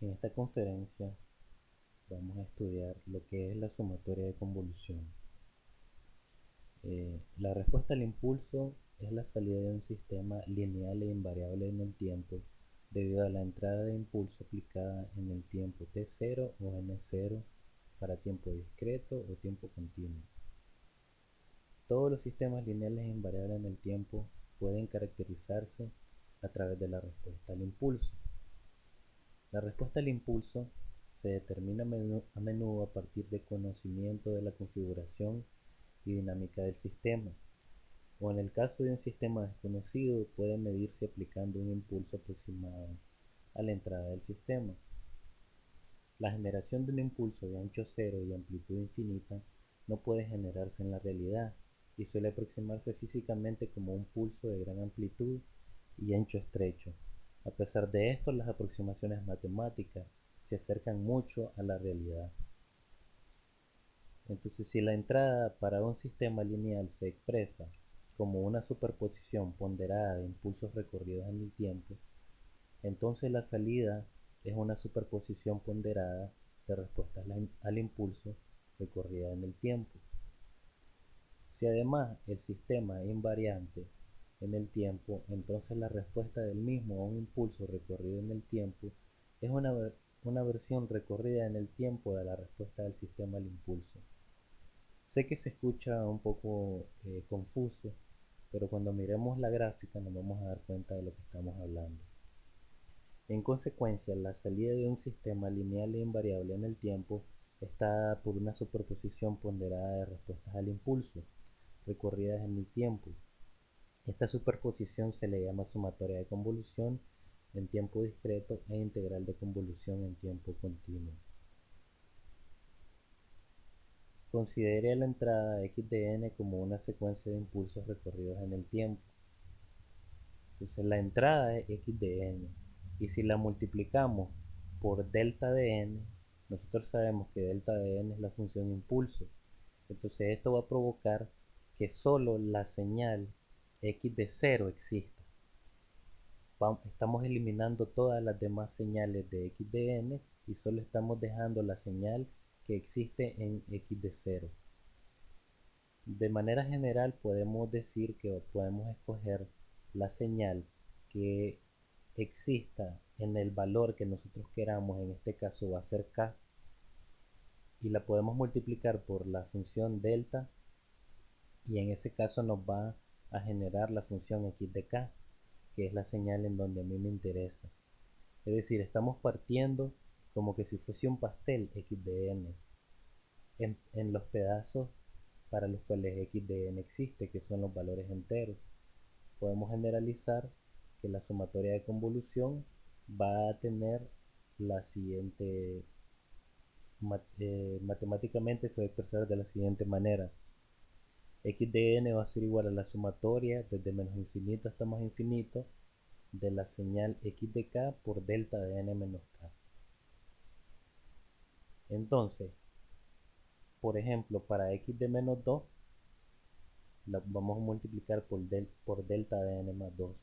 En esta conferencia vamos a estudiar lo que es la sumatoria de convolución. La respuesta al impulso es la salida de un sistema lineal e invariable en el tiempo debido a la entrada de impulso aplicada en el tiempo t0 o n0 para tiempo discreto o tiempo continuo. Todos los sistemas lineales e invariables en el tiempo pueden caracterizarse a través de la respuesta al impulso. La respuesta al impulso se determina a menudo a partir de conocimiento de la configuración y dinámica del sistema, o en el caso de un sistema desconocido puede medirse aplicando un impulso aproximado a la entrada del sistema. La generación de un impulso de ancho cero y amplitud infinita no puede generarse en la realidad y suele aproximarse físicamente como un pulso de gran amplitud y ancho estrecho. A pesar de esto, las aproximaciones matemáticas se acercan mucho a la realidad. Entonces, si la entrada para un sistema lineal se expresa como una superposición ponderada de impulsos recorridos en el tiempo, entonces la salida es una superposición ponderada de respuestas al impulso recorrida en el tiempo. Si además el sistema es invariante en el tiempo, entonces la respuesta del mismo a un impulso recorrido en el tiempo es una versión recorrida en el tiempo de la respuesta del sistema al impulso. Sé que se escucha un poco confuso, pero cuando miremos la gráfica nos vamos a dar cuenta de lo que estamos hablando. En consecuencia, la salida de un sistema lineal e invariable en el tiempo está dada por una superposición ponderada de respuestas al impulso, recorridas en el tiempo. Esta superposición se le llama sumatoria de convolución en tiempo discreto e integral de convolución en tiempo continuo. Considere la entrada x de n como una secuencia de impulsos recorridos en el tiempo. Entonces la entrada es x de n y si la multiplicamos por delta de n, nosotros sabemos que delta de n es la función impulso. Entonces esto va a provocar que solo la señal x de 0 exista. Estamos eliminando todas las demás señales de x de n y solo estamos dejando la señal que existe en x de 0. De manera general podemos decir que podemos escoger la señal que exista en el valor que nosotros queramos, en este caso va a ser k, y la podemos multiplicar por la función delta y en ese caso nos va a generar la función x de k, que es la señal en donde a mí me interesa. Es decir, estamos partiendo como que si fuese un pastel x de n en los pedazos para los cuales x de n existe, que son los valores enteros. Podemos generalizar que la sumatoria de convolución va a tener la siguiente, matemáticamente se va a expresar de la siguiente manera. X de n va a ser igual a la sumatoria desde menos infinito hasta más infinito de la señal x de k por delta de n menos k. Entonces, por ejemplo, para x de menos 2, la vamos a multiplicar por delta de n más 2.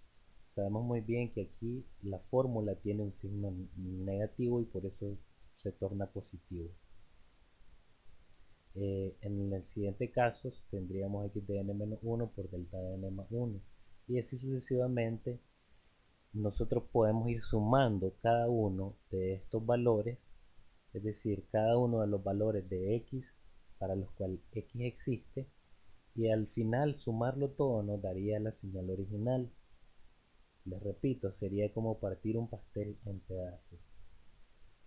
Sabemos muy bien que aquí la fórmula tiene un signo negativo y por eso se torna positivo. En el siguiente caso tendríamos x de n menos 1 por delta de n más 1 y así sucesivamente. Nosotros podemos ir sumando cada uno de estos valores, es decir, cada uno de los valores de x para los cuales x existe, y al final sumarlo todo nos daría la señal original. Les repito, sería como partir un pastel en pedazos.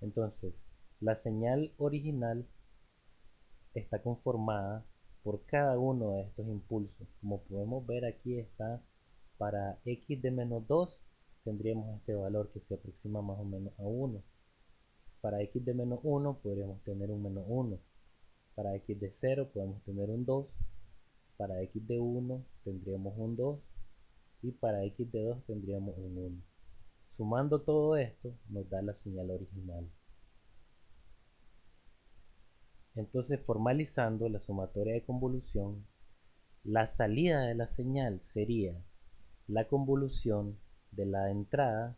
Entonces, la señal original está conformada por cada uno de estos impulsos. Como podemos ver aquí está para x de menos 2 tendríamos este valor que se aproxima más o menos a 1. Para x de menos 1 podríamos tener un menos 1. Para x de 0 podemos tener un 2. Para x de 1 tendríamos un 2 y para x de 2 tendríamos un 1. Sumando todo esto nos da la señal original. Entonces, formalizando la sumatoria de convolución, la salida de la señal sería la convolución de la entrada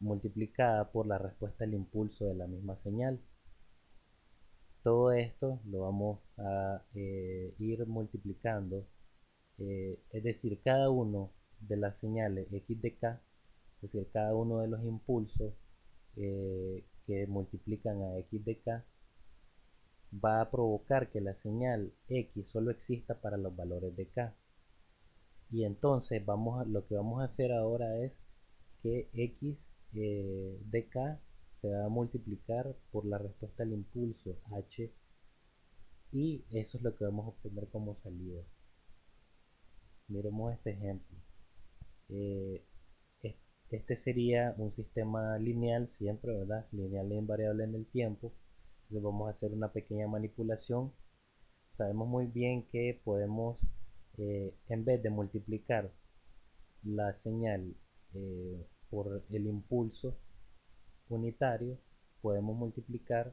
multiplicada por la respuesta al impulso de la misma señal. Todo esto lo vamos a ir multiplicando, es decir, cada uno de las señales x de k, es decir, cada uno de los impulsos que multiplican a x de k va a provocar que la señal x solo exista para los valores de k. Y entonces lo que vamos a hacer ahora es que x de k se va a multiplicar por la respuesta al impulso h, y eso es lo que vamos a obtener como salida. Miremos este ejemplo. Eh, este sería un sistema lineal siempre, ¿verdad? Lineal e invariable en el tiempo. Entonces vamos a hacer una pequeña manipulación. Sabemos muy bien que podemos, en vez de multiplicar la señal por el impulso unitario, podemos multiplicar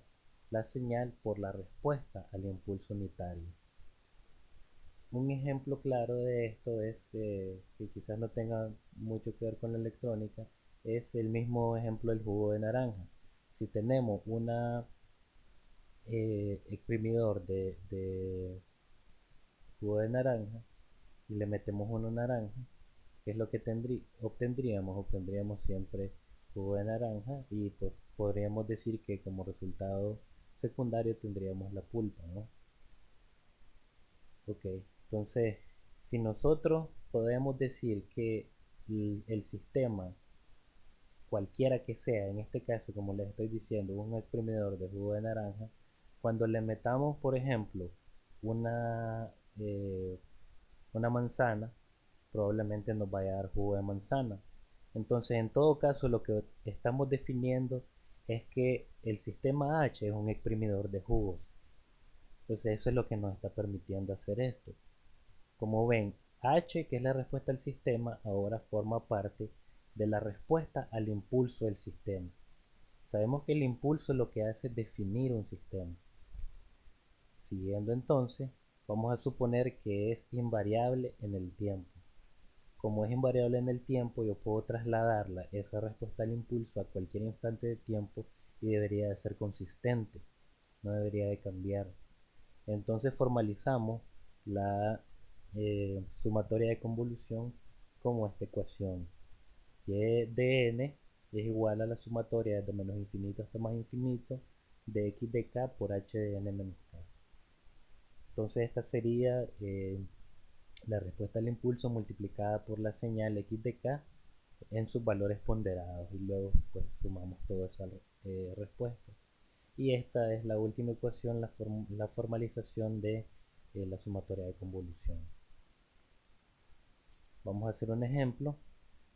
la señal por la respuesta al impulso unitario. Un ejemplo claro de esto es, que quizás no tenga mucho que ver con la electrónica, es el mismo ejemplo del jugo de naranja. Si tenemos una exprimidor de jugo de naranja y le metemos una naranja, ¿qué es lo que obtendríamos? Obtendríamos siempre jugo de naranja, y pues podríamos decir que como resultado secundario tendríamos la pulpa, ¿no? Ok, entonces si nosotros podemos decir que el sistema, cualquiera que sea, en este caso como les estoy diciendo, un exprimidor de jugo de naranja, cuando le metamos por ejemplo una, eh, una manzana, probablemente nos vaya a dar jugo de manzana. Entonces, en todo caso, lo que estamos definiendo es que el sistema H es un exprimidor de jugos. Entonces, eso es lo que nos está permitiendo hacer esto. Como ven, H, que es la respuesta al sistema, ahora forma parte de la respuesta al impulso del sistema. Sabemos que el impulso lo que hace es definir un sistema. Siguiendo entonces, vamos a suponer que es invariable en el tiempo. Como es invariable en el tiempo, yo puedo trasladarla, esa respuesta al impulso, a cualquier instante de tiempo, y debería de ser consistente, no debería de cambiar. Entonces formalizamos la sumatoria de convolución como esta ecuación, que dn es igual a la sumatoria desde menos infinito hasta más infinito de x de k por h de n menos k. Entonces esta sería la respuesta al impulso multiplicada por la señal x de k en sus valores ponderados, y luego pues sumamos toda esa respuesta. Y esta es la última ecuación, la formalización de la sumatoria de convolución. Vamos a hacer un ejemplo.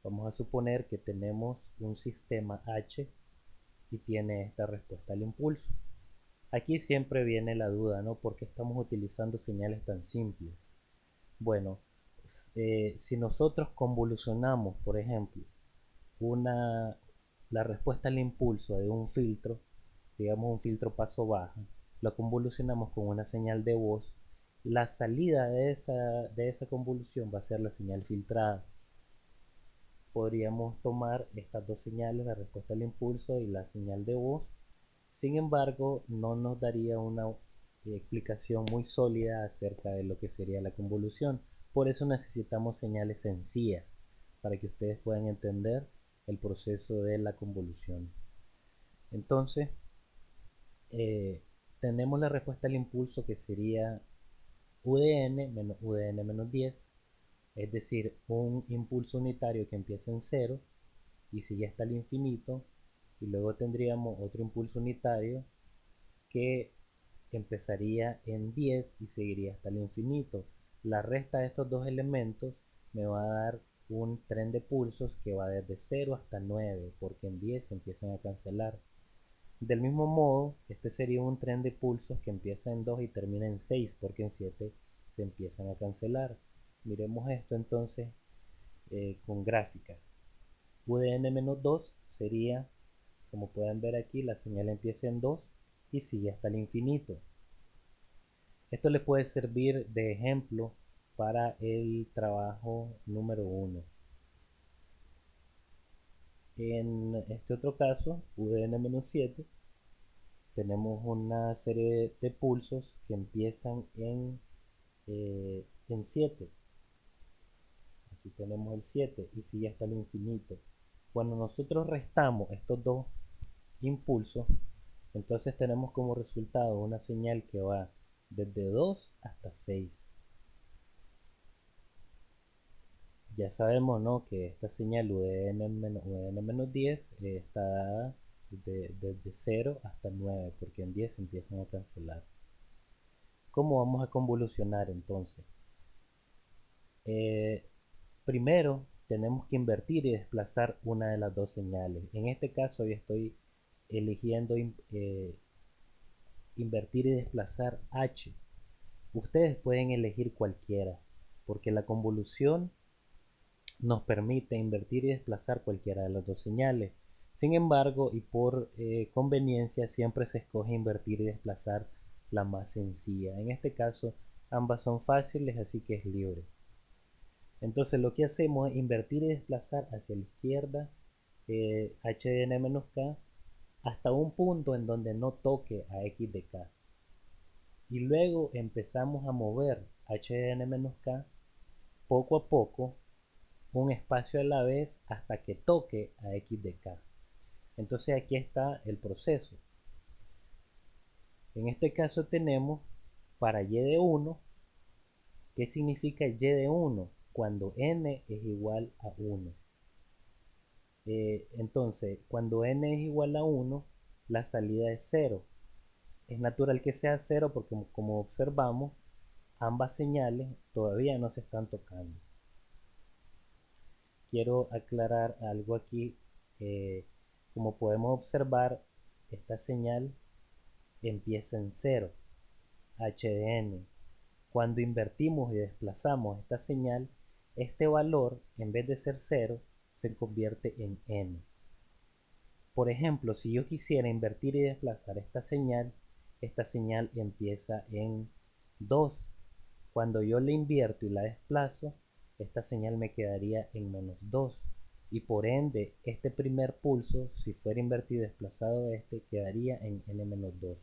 Vamos a suponer que tenemos un sistema H y tiene esta respuesta al impulso. Aquí siempre viene la duda, ¿no? ¿Por qué estamos utilizando señales tan simples? Bueno, si nosotros convolucionamos, por ejemplo, la respuesta al impulso de un filtro, digamos un filtro paso baja, lo convolucionamos con una señal de voz, la salida de esa convolución va a ser la señal filtrada. Podríamos tomar estas dos señales, la respuesta al impulso y la señal de voz. Sin embargo, no nos daría una explicación muy sólida acerca de lo que sería la convolución. Por eso necesitamos señales sencillas para que ustedes puedan entender el proceso de la convolución. Entonces, tenemos la respuesta al impulso, que sería u de n menos u de n menos 10, es decir, un impulso unitario que empieza en 0 y sigue hasta el infinito, y luego tendríamos otro impulso unitario que empezaría en 10 y seguiría hasta el infinito. La resta de estos dos elementos me va a dar un tren de pulsos que va desde 0 hasta 9, porque en 10 se empiezan a cancelar. Del mismo modo, este sería un tren de pulsos que empieza en 2 y termina en 6, porque en 7 se empiezan a cancelar. Miremos esto entonces con gráficas. U de n-2 sería, como pueden ver aquí, la señal empieza en 2 y sigue hasta el infinito. Esto le puede servir de ejemplo para el trabajo número 1. En este otro caso, U de n-7, tenemos una serie de pulsos que empiezan en 7. Aquí tenemos el 7 y sigue hasta el infinito. Cuando nosotros restamos estos dos impulsos, entonces tenemos como resultado una señal que va desde 2 hasta 6. Ya sabemos, ¿no?, que esta señal U de n-10 está dada desde 0 hasta 9, porque en 10 se empiezan a cancelar. ¿Cómo vamos a convolucionar entonces? Eh, Primero tenemos que invertir y desplazar una de las dos señales. En este caso yo estoy eligiendo invertir y desplazar H. Ustedes pueden elegir cualquiera, porque la convolución nos permite invertir y desplazar cualquiera de las dos señales. Sin embargo, y por conveniencia, siempre se escoge invertir y desplazar la más sencilla. En este caso, ambas son fáciles, así que es libre. Entonces lo que hacemos es invertir y desplazar hacia la izquierda h de n menos k hasta un punto en donde no toque a x de k. Y luego empezamos a mover h de n menos k poco a poco, un espacio a la vez, hasta que toque a x de k. Entonces aquí está el proceso. En este caso tenemos para y de 1, ¿qué significa y de 1? Cuando n es igual a 1. Entonces, cuando n es igual a 1, la salida es 0. Es natural que sea 0 porque como observamos, ambas señales todavía no se están tocando. Quiero aclarar algo aquí. Como podemos observar, esta señal empieza en 0, h de n. Cuando invertimos y desplazamos esta señal, este valor, en vez de ser 0, se convierte en n. Por ejemplo, si yo quisiera invertir y desplazar esta señal empieza en 2. Cuando yo la invierto y la desplazo, esta señal me quedaría en menos 2. Y por ende, este primer pulso, si fuera invertido y desplazado quedaría en n-2.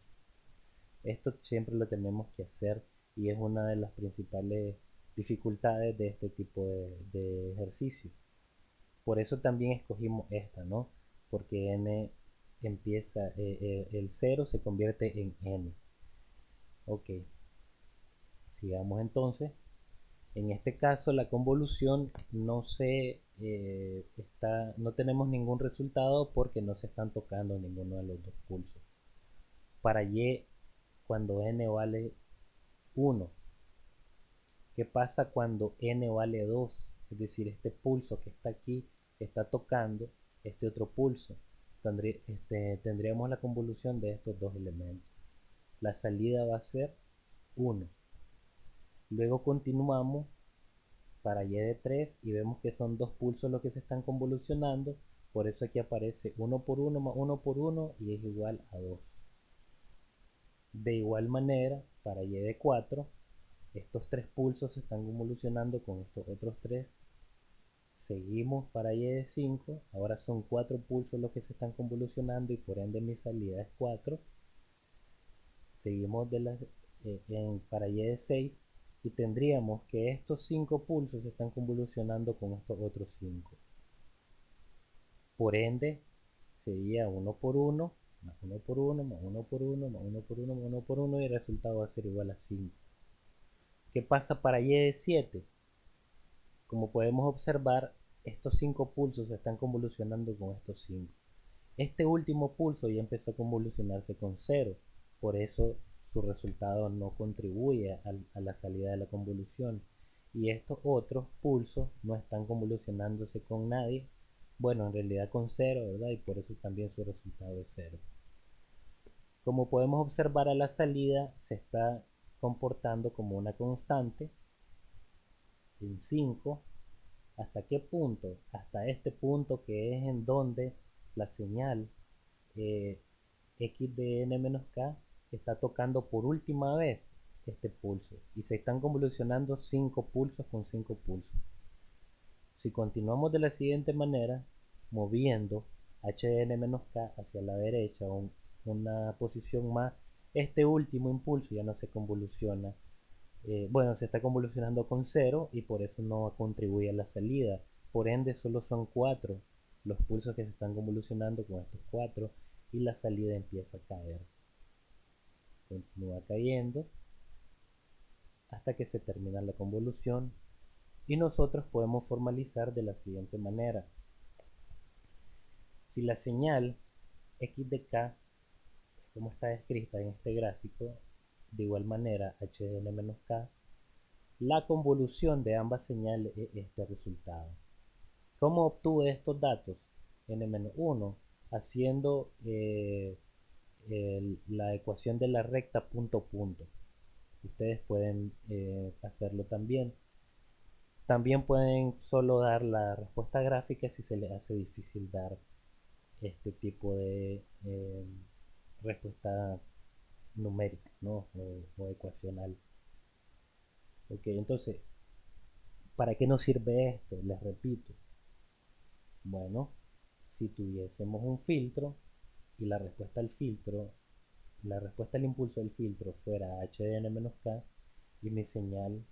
Esto siempre lo tenemos que hacer y es una de las principales dificultades de este tipo de ejercicio. Por eso también escogimos esta, ¿no? Porque n empieza, el 0 se convierte en n. Ok, sigamos entonces. En este caso la convolución no tenemos ningún resultado porque no se están tocando ninguno de los dos pulsos. Para y, cuando n vale 1, ¿qué pasa cuando n vale 2? Es decir, este pulso que está aquí está tocando este otro pulso. Tendríamos la convolución de estos dos elementos. La salida va a ser 1. Luego continuamos para y de 3 y vemos que son dos pulsos los que se están convolucionando. Por eso aquí aparece 1 por 1 más 1 por 1 y es igual a 2. De igual manera, para y de 4, estos tres pulsos se están convolucionando con estos otros tres. Seguimos para y de 5, ahora son 4 pulsos los que se están convolucionando y por ende mi salida es 4. Seguimos para y de 6 y tendríamos que estos 5 pulsos se están convolucionando con estos otros 5. Por ende, sería 1 por 1, más 1 por 1, más 1 por 1, más 1 por 1, más 1 por 1 y el resultado va a ser igual a 5. ¿Qué pasa para y de 7? Como podemos observar, estos 5 pulsos se están convolucionando con estos 5. Este último pulso ya empezó a convolucionarse con 0, por eso su resultado no contribuye a la salida de la convolución. Y estos otros pulsos no están convolucionándose con nadie, bueno, en realidad con 0, ¿verdad? Y por eso también su resultado es 0. Como podemos observar, a la salida se está comportando como una constante en 5. ¿Hasta qué punto? Hasta este punto, que es en donde la señal x de n-k está tocando por última vez este pulso y se están convolucionando 5 pulsos con 5 pulsos. Si continuamos de la siguiente manera, moviendo HDN-K hacia la derecha, una posición más, este último impulso ya no se convoluciona. Bueno, se está convolucionando con 0 y por eso no contribuye a la salida. Por ende, solo son 4 los pulsos que se están convolucionando con estos 4 y la salida empieza a caer. Continúa cayendo hasta que se termina la convolución y nosotros podemos formalizar de la siguiente manera. Si la señal x de k es como está descrita en este gráfico, de igual manera HDN-K, la convolución de ambas señales es este resultado. ¿Cómo obtuve estos datos? N-1, haciendo la ecuación de la recta punto punto. Ustedes pueden hacerlo también. También pueden solo dar la respuesta gráfica si se les hace difícil dar este tipo de respuesta numérica, ¿no? o ecuacional. Ok, entonces, ¿para qué nos sirve esto? Les repito. Bueno, si tuviésemos un filtro y la respuesta al filtro, la respuesta al impulso del filtro fuera HDN-K y mi señal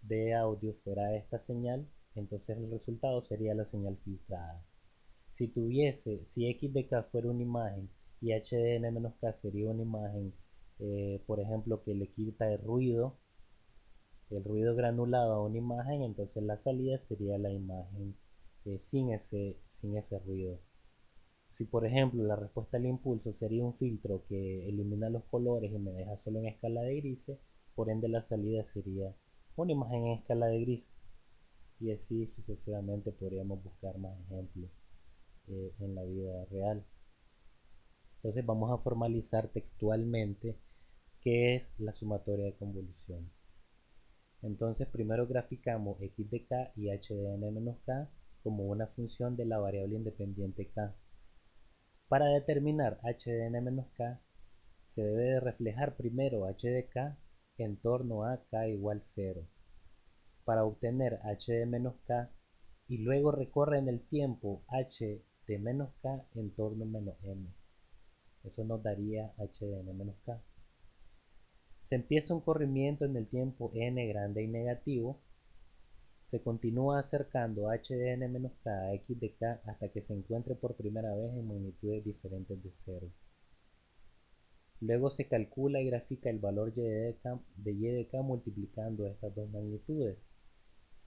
de audio fuera esta señal, entonces el resultado sería la señal filtrada. Si x de k fuera una imagen y HDN-K sería una imagen, por ejemplo, que le quita el ruido granulado a una imagen, entonces la salida sería la imagen sin ese ruido. Si por ejemplo la respuesta al impulso sería un filtro que elimina los colores y me deja solo en escala de grises, por ende la salida sería una imagen en escala de grises. Y así sucesivamente podríamos buscar más ejemplos en la vida real. Entonces vamos a formalizar textualmente qué es la sumatoria de convolución. Entonces primero graficamos x de k y h de n-k como una función de la variable independiente k. Para determinar h de n-k se debe de reflejar primero h de k en torno a k igual 0 para obtener h de menos k y luego recorre en el tiempo h de menos k en torno a menos m. Eso nos daría h de n menos k. Se empieza un corrimiento en el tiempo n grande y negativo. Se continúa acercando h de n menos k a x de k hasta que se encuentre por primera vez en magnitudes diferentes de 0. Luego se calcula y grafica el valor y de k multiplicando estas dos magnitudes.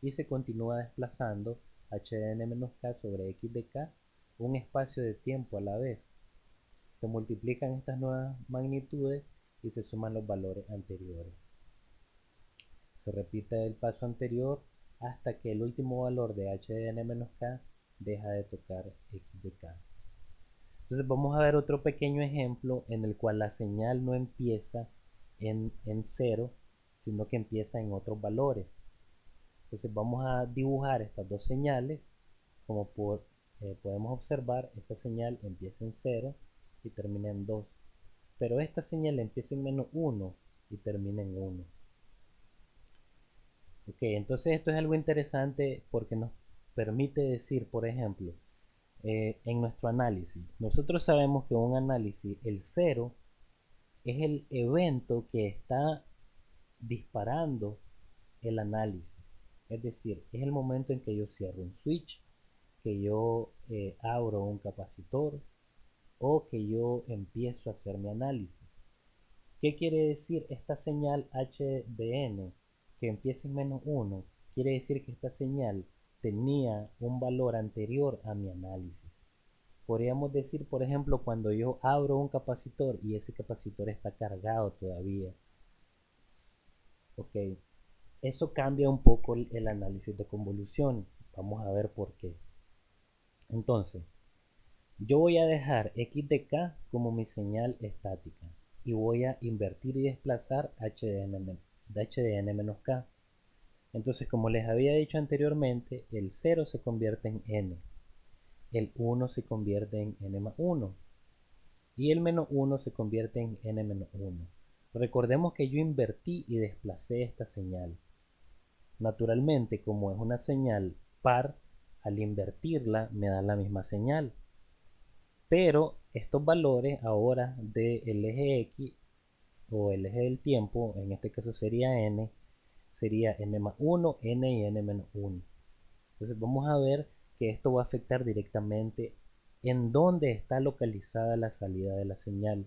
Y se continúa desplazando h de n menos k sobre x de k un espacio de tiempo a la vez. Se multiplican estas nuevas magnitudes y se suman los valores anteriores. Se repite el paso anterior hasta que el último valor de h de n menos k deja de tocar x de k. Entonces vamos a ver otro pequeño ejemplo en el cual la señal no empieza en 0, sino que empieza en otros valores. Entonces vamos a dibujar estas dos señales. Como podemos observar, esta señal empieza en 0 y termina en 2. Pero esta señal empieza en menos 1 y termina en 1. Ok, entonces esto es algo interesante porque nos permite decir, por ejemplo, en nuestro análisis, nosotros sabemos que un análisis, el 0, es el evento que está disparando el análisis. Es decir, es el momento en que yo cierro un switch, que yo abro un capacitor o que yo empiezo a hacer mi análisis. ¿Qué quiere decir esta señal h de n que empieza en menos 1? Quiere decir que esta señal tenía un valor anterior a mi análisis. Podríamos decir, por ejemplo, cuando yo abro un capacitor y ese capacitor está cargado todavía. Ok, eso cambia un poco el análisis de convolución. Vamos a ver por qué. Entonces, yo voy a dejar x de k como mi señal estática y voy a invertir y desplazar h de n menos k. Entonces, como les había dicho anteriormente, el 0 se convierte en n, el 1 se convierte en n más 1 y el menos 1 se convierte en n menos 1. Recordemos que yo invertí y desplacé esta señal. Naturalmente, como es una señal par, al invertirla me da la misma señal. Pero estos valores ahora del eje X o el eje del tiempo, en este caso sería n, sería n más 1, n y n menos 1. Entonces vamos a ver que esto va a afectar directamente en dónde está localizada la salida de la señal.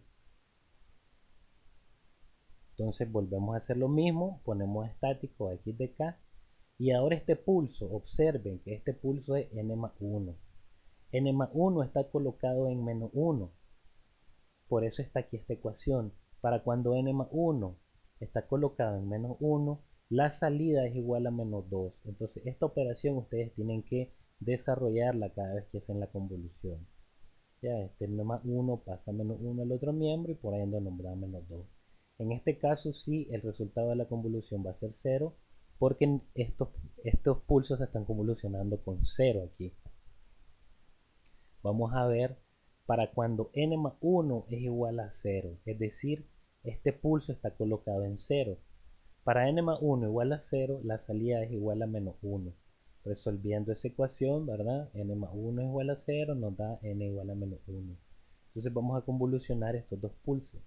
Entonces volvemos a hacer lo mismo, ponemos estático x de k y ahora este pulso, observen que este pulso es n más 1. N más 1 está colocado en menos 1, por eso está aquí esta ecuación. Para cuando n más 1 está colocado en menos 1, la salida es igual a menos 2. Entonces esta operación ustedes tienen que desarrollarla cada vez que hacen la convolución. Ya, este n más 1 pasa a menos 1 al otro miembro y por ahí ando nombrado menos 2. En este caso sí, el resultado de la convolución va a ser 0 porque estos pulsos se están convolucionando con 0 aquí. Vamos a ver para cuando n más 1 es igual a 0, es decir, este pulso está colocado en 0. Para n más 1 igual a 0, la salida es igual a menos 1. Resolviendo esa ecuación, ¿verdad? N más 1 es igual a 0, nos da n igual a menos 1. Entonces vamos a convolucionar estos dos pulsos.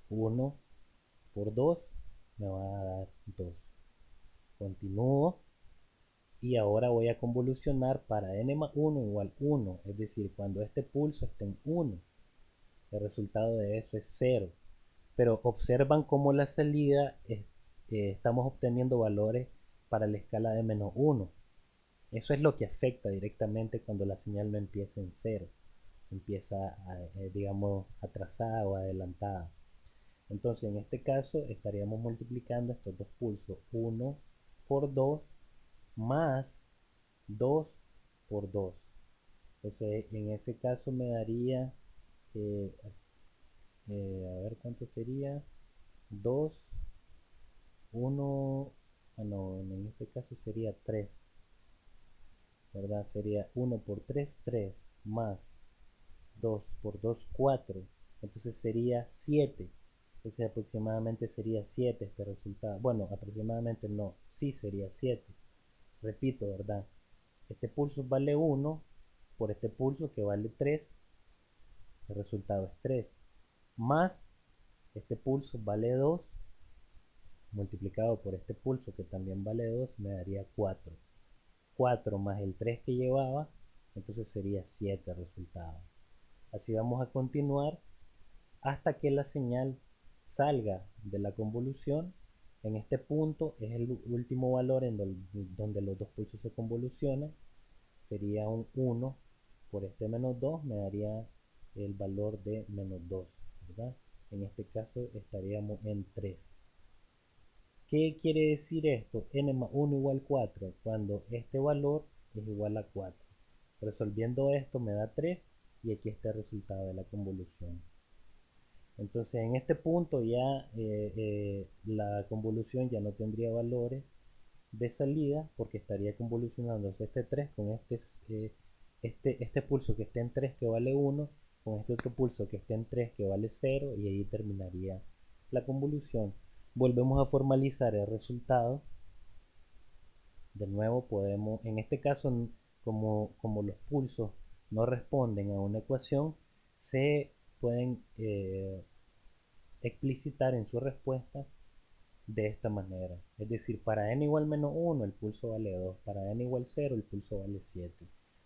1 por 2 me va a dar 2. Continúo y ahora voy a convolucionar para n más 1 igual 1, es decir, cuando este pulso esté en 1, el resultado de eso es 0. Pero observan cómo la salida estamos obteniendo valores para la escala de menos 1. Eso es lo que afecta directamente cuando la señal no empieza en 0, empieza digamos atrasada o adelantada. Entonces en este caso estaríamos multiplicando estos dos pulsos, 1 por 2 más 2 por 2. Entonces en ese caso me daría, eh, a ver cuánto sería, 2, 1, no, en este caso sería 3, ¿verdad? Sería 1 por 3, 3, más 2 por 2, 4, entonces sería 7. Entonces aproximadamente sería 7 este resultado. Bueno, aproximadamente no, sí sería 7. Repito, ¿verdad? Este pulso vale 1 por este pulso que vale 3, el resultado es 3, más este pulso vale 2, multiplicado por este pulso que también vale 2, me daría 4. 4 más el 3 que llevaba, entonces sería 7 el resultado. Así vamos a continuar hasta que la señal salga de la convolución. En este punto es el último valor en donde los dos pulsos se convolucionan. Sería un 1 por este menos 2, me daría el valor de menos 2, ¿verdad? En este caso estaríamos en 3. ¿Qué quiere decir esto? N más 1 igual 4, cuando este valor es igual a 4. Resolviendo esto me da 3 y aquí está el resultado de la convolución. Entonces en este punto ya la convolución ya no tendría valores de salida porque estaría convolucionándose este 3 con este pulso que esté en 3 que vale 1 con este otro pulso que esté en 3 que vale 0 y ahí terminaría la convolución. Volvemos a formalizar el resultado. De nuevo podemos, en este caso, como los pulsos no responden a una ecuación, se pueden explicitar en su respuesta de esta manera. Es decir, para n igual menos 1 el pulso vale 2, para n igual 0 el pulso vale 7.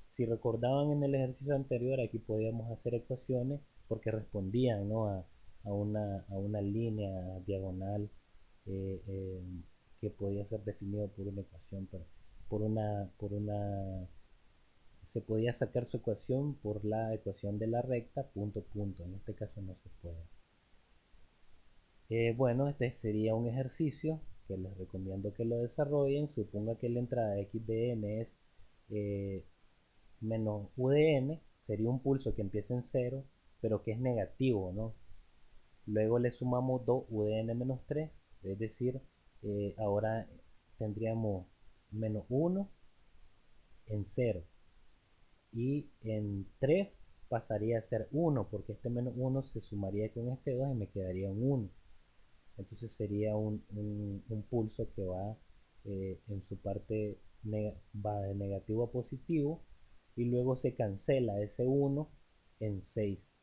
Si recordaban en el ejercicio anterior, aquí podíamos hacer ecuaciones porque respondían, ¿no?, a una línea diagonal eh, eh, que podía ser definido por una ecuación, pero se podía sacar su ecuación por la ecuación de la recta punto punto. En este caso no se puede. Bueno, este sería un ejercicio que les recomiendo que lo desarrollen. Suponga que la entrada x de n es menos u de n, sería un pulso que empieza en 0, pero que es negativo, ¿no? Luego le sumamos 2 u de n menos 3, es decir, ahora tendríamos menos 1 en 0 y en 3 pasaría a ser 1 porque este menos 1 se sumaría con este 2 y me quedaría un 1. Entonces sería un pulso que va en su parte va de negativo a positivo y luego se cancela ese 1 en 6.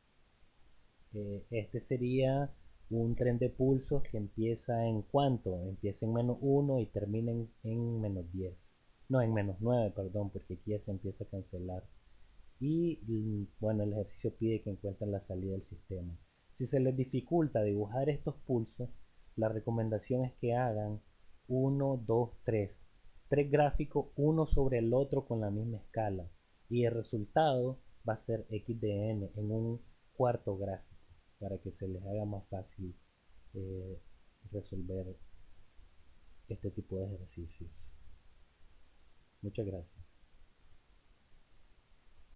Este sería un tren de pulsos que empieza en cuánto, empieza en -1 y termina en -10. No, en -9, perdón, porque aquí ya se empieza a cancelar. Y bueno, el ejercicio pide que encuentren la salida del sistema. Si se les dificulta dibujar estos pulsos, la recomendación es que hagan 1, 2, 3. Tres gráficos, uno sobre el otro con la misma escala. Y el resultado va a ser x de n en un cuarto gráfico para que se les haga más fácil eh, resolver este tipo de ejercicios. Muchas gracias.